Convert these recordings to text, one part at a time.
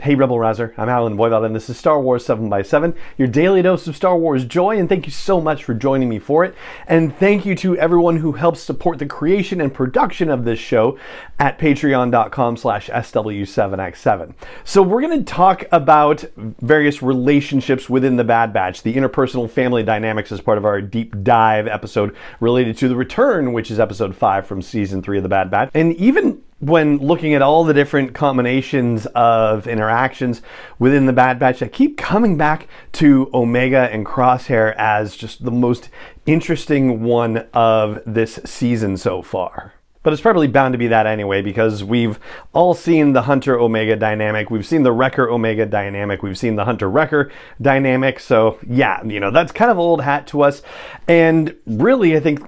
Hey Rebel Rouser, I'm Alan Voivod and this is Star Wars 7x7, your daily dose of Star Wars joy, and thank you so much for joining me for it. And thank you to everyone who helps support the creation and production of this show at patreon.com/SW7x7. So we're going to talk about various relationships within the Bad Batch, the interpersonal family dynamics as part of our deep dive episode related to The Return, which is episode 5 from season 3 of the Bad Batch. And even when looking at all the different combinations of interactions within the Bad Batch, I keep coming back to Omega and Crosshair as just the most interesting one of this season so far. But it's probably bound to be that anyway, because we've all seen the Hunter-Omega dynamic, we've seen the Wrecker-Omega dynamic, we've seen the Hunter-Wrecker dynamic, so yeah, that's kind of old hat to us. And really, I think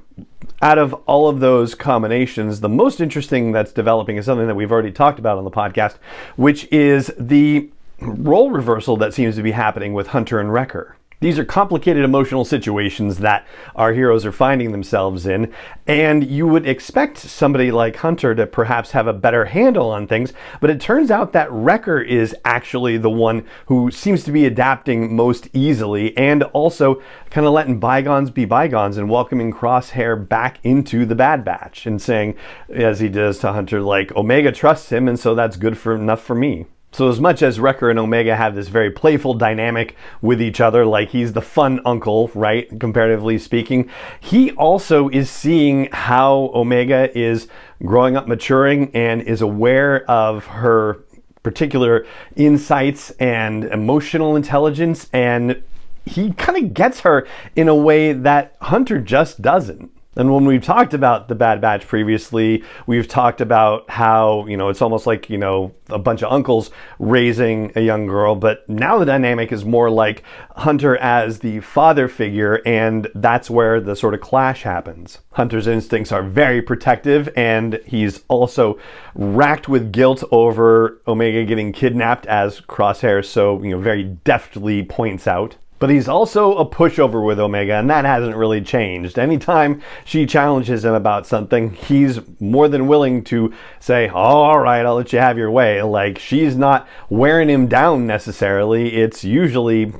out of all of those combinations, the most interesting that's developing is something that we've already talked about on the podcast, which is the role reversal that seems to be happening with Hunter and Wrecker. These are complicated emotional situations that our heroes are finding themselves in, and you would expect somebody like Hunter to perhaps have a better handle on things, but it turns out that Wrecker is actually the one who seems to be adapting most easily and also kind of letting bygones be bygones and welcoming Crosshair back into the Bad Batch and saying, as he does to Hunter, like, Omega trusts him and so that's good enough for me. So as much as Wrecker and Omega have this very playful dynamic with each other, like he's the fun uncle, right, comparatively speaking, he also is seeing how Omega is growing up, maturing, and is aware of her particular insights and emotional intelligence, and he kind of gets her in a way that Hunter just doesn't. And when we've talked about the Bad Batch previously, we've talked about how, it's almost like, a bunch of uncles raising a young girl, but now the dynamic is more like Hunter as the father figure, and that's where the sort of clash happens. Hunter's instincts are very protective, and he's also racked with guilt over Omega getting kidnapped, as Crosshair so, very deftly points out. But he's also a pushover with Omega, and that hasn't really changed. Anytime she challenges him about something, he's more than willing to say, oh, all right, I'll let you have your way. Like, she's not wearing him down necessarily. It's usually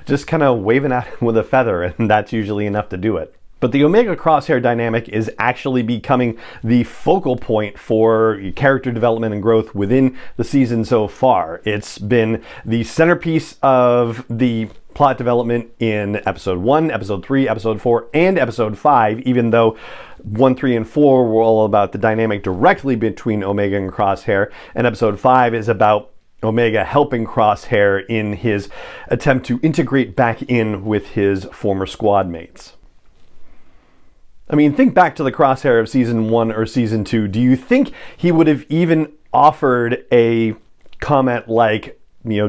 just kind of waving at him with a feather, and that's usually enough to do it. But the Omega Crosshair dynamic is actually becoming the focal point for character development and growth within the season so far. It's been the centerpiece of the plot development in episode 1, episode 3, episode 4, and episode 5, even though 1, 3, and 4 were all about the dynamic directly between Omega and Crosshair, and episode 5 is about Omega helping Crosshair in his attempt to integrate back in with his former squad mates. I mean, think back to the Crosshair of season 1 or season 2. Do you think he would have even offered a comment like,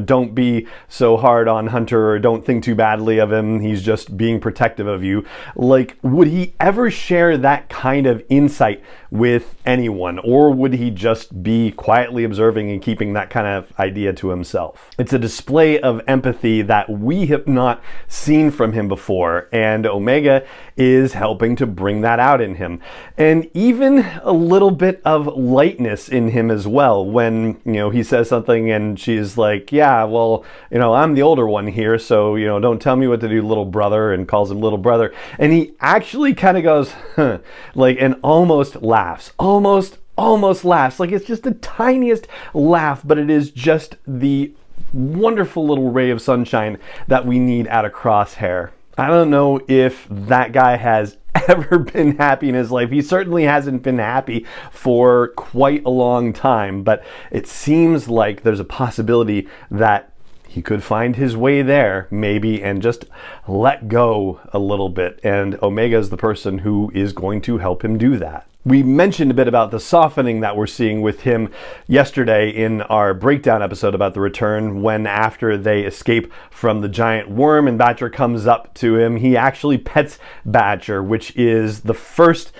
don't be so hard on Hunter, or don't think too badly of him, he's just being protective of you? Like, would he ever share that kind of insight with anyone, or would he just be quietly observing and keeping that kind of idea to himself? It's a display of empathy that we have not seen from him before, and Omega is helping to bring that out in him. And even a little bit of lightness in him as well, when, he says something and she's like, yeah, well, I'm the older one here, so, don't tell me what to do, little brother, and calls him little brother. And he actually kind of goes, huh, and almost laughs. Almost laughs. Like, it's just the tiniest laugh, but it is just the wonderful little ray of sunshine that we need out of Crosshair. I don't know if that guy has ever been happy in his life. He certainly hasn't been happy for quite a long time, but it seems like there's a possibility that he could find his way there, maybe, and just let go a little bit. And Omega is the person who is going to help him do that. We mentioned a bit about the softening that we're seeing with him yesterday in our breakdown episode about The Return, when after they escape from the giant worm and Badger comes up to him, he actually pets Badger, which is the first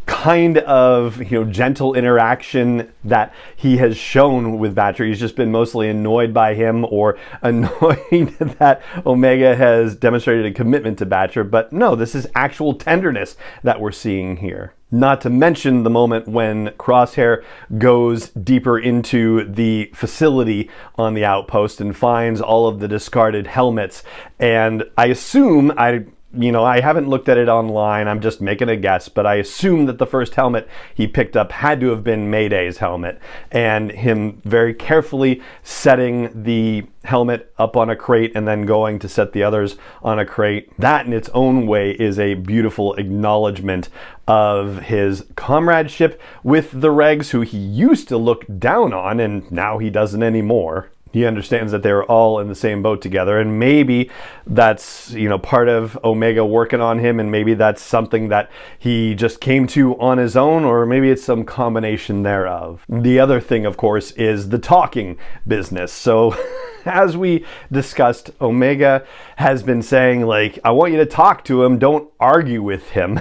kind of gentle interaction that he has shown with Badger. He's just been mostly annoyed by him, or annoyed that Omega has demonstrated a commitment to Badger. But no, this is actual tenderness that we're seeing here. Not to mention the moment when Crosshair goes deeper into the facility on the outpost and finds all of the discarded helmets. And I assume, I haven't looked at it online, I'm just making a guess, but I assume that the first helmet he picked up had to have been Mayday's helmet, and him very carefully setting the helmet up on a crate and then going to set the others on a crate. That in its own way is a beautiful acknowledgement of his comradeship with the Regs, who he used to look down on, and now he doesn't anymore. He understands that they're all in the same boat together, and maybe that's, part of Omega working on him, and maybe that's something that he just came to on his own, or maybe it's some combination thereof. The other thing, of course, is the talking business. So as we discussed, Omega has been saying, I want you to talk to him, don't argue with him,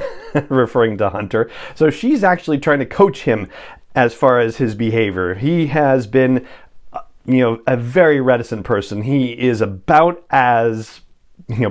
referring to Hunter. So she's actually trying to coach him as far as his behavior. He has been a very reticent person. He is about as,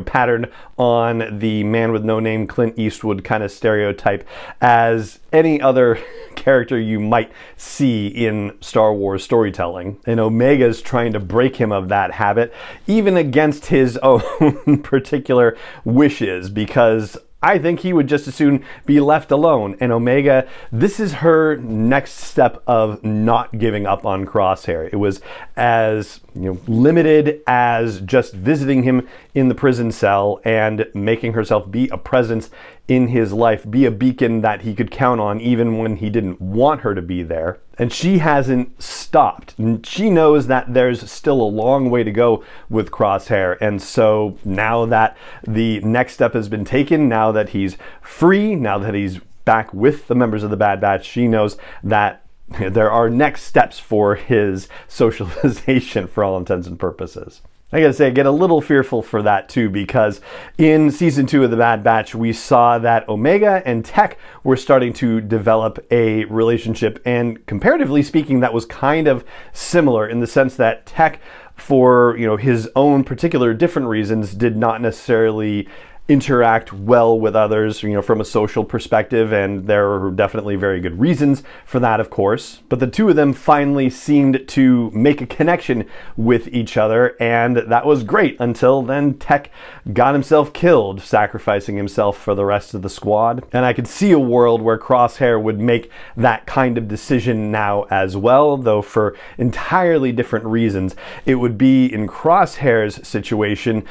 patterned on the man with no name, Clint Eastwood kind of stereotype as any other character you might see in Star Wars storytelling. And Omega's trying to break him of that habit, even against his own particular wishes, because I think he would just as soon be left alone. And Omega, this is her next step of not giving up on Crosshair. It was as limited as just visiting him in the prison cell and making herself be a presence in his life, be a beacon that he could count on even when he didn't want her to be there. And she hasn't stopped. She knows that there's still a long way to go with Crosshair. And so now that the next step has been taken, now that he's free, now that he's back with the members of the Bad Batch, she knows that there are next steps for his socialization for all intents and purposes. I gotta say, I get a little fearful for that too, because in season 2 of the Bad Batch, we saw that Omega and Tech were starting to develop a relationship, and comparatively speaking, that was kind of similar in the sense that Tech, for his own particular different reasons, did not necessarily interact well with others, from a social perspective, and there are definitely very good reasons for that, of course. But the two of them finally seemed to make a connection with each other, and that was great until then Tech got himself killed, sacrificing himself for the rest of the squad. And I could see a world where Crosshair would make that kind of decision now as well, though for entirely different reasons. It would be, in Crosshair's situation,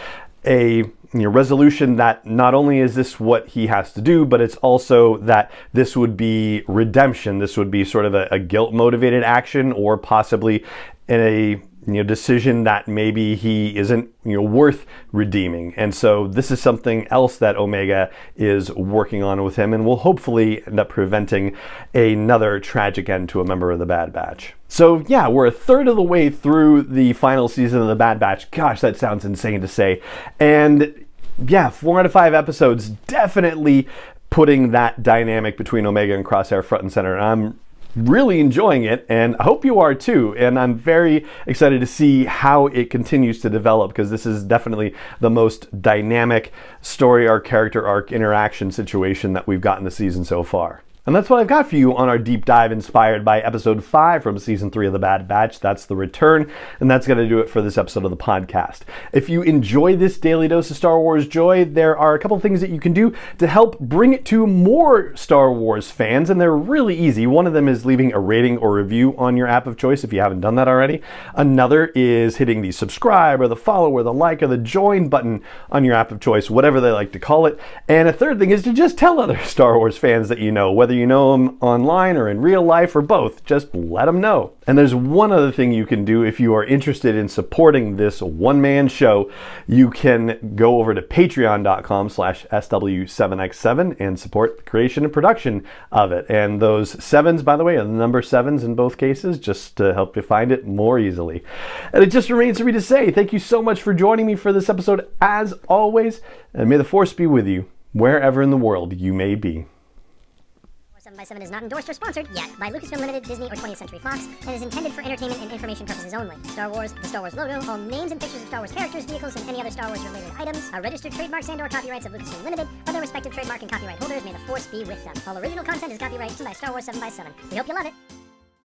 a resolution that not only is this what he has to do, but it's also that this would be redemption. This would be sort of a guilt-motivated action, or possibly a decision that maybe he isn't worth redeeming. And so this is something else that Omega is working on with him, and will hopefully end up preventing another tragic end to a member of the Bad Batch. So yeah, we're a third of the way through the final season of the Bad Batch. Gosh, that sounds insane to say. And yeah, 4 out of 5 episodes, definitely putting that dynamic between Omega and Crosshair front and center. And I'm really enjoying it, and I hope you are too. And I'm very excited to see how it continues to develop, because this is definitely the most dynamic story arc, character arc, interaction situation that we've gotten this season so far. And that's what I've got for you on our deep dive inspired by episode 5 from season 3 of The Bad Batch. That's The Return, and that's going to do it for this episode of the podcast. If you enjoy this daily dose of Star Wars joy, there are a couple things that you can do to help bring it to more Star Wars fans, and they're really easy. One of them is leaving a rating or review on your app of choice if you haven't done that already. Another is hitting the subscribe or the follow or the like or the join button on your app of choice, whatever they like to call it. And a third thing is to just tell other Star Wars fans that you know, whether you know them online or in real life or both, just let them know. And there's one other thing you can do if you are interested in supporting this one-man show. You can go over to patreon.com/SW7X7 and support the creation and production of it. And those 7s, by the way, are the number 7s in both cases, just to help you find it more easily. And it just remains for me to say thank you so much for joining me for this episode, as always, and may the Force be with you wherever in the world you may be. 7x7 is not endorsed or sponsored yet by Lucasfilm Limited, Disney, or 20th Century Fox, and is intended for entertainment and information purposes only. Star Wars, the Star Wars logo, all names and pictures of Star Wars characters, vehicles, and any other Star Wars related items are registered trademarks and/or copyrights of Lucasfilm Limited, or their respective trademark and copyright holders. May the Force be with them. All original content is copyright by Star Wars 7x7. We hope you love it.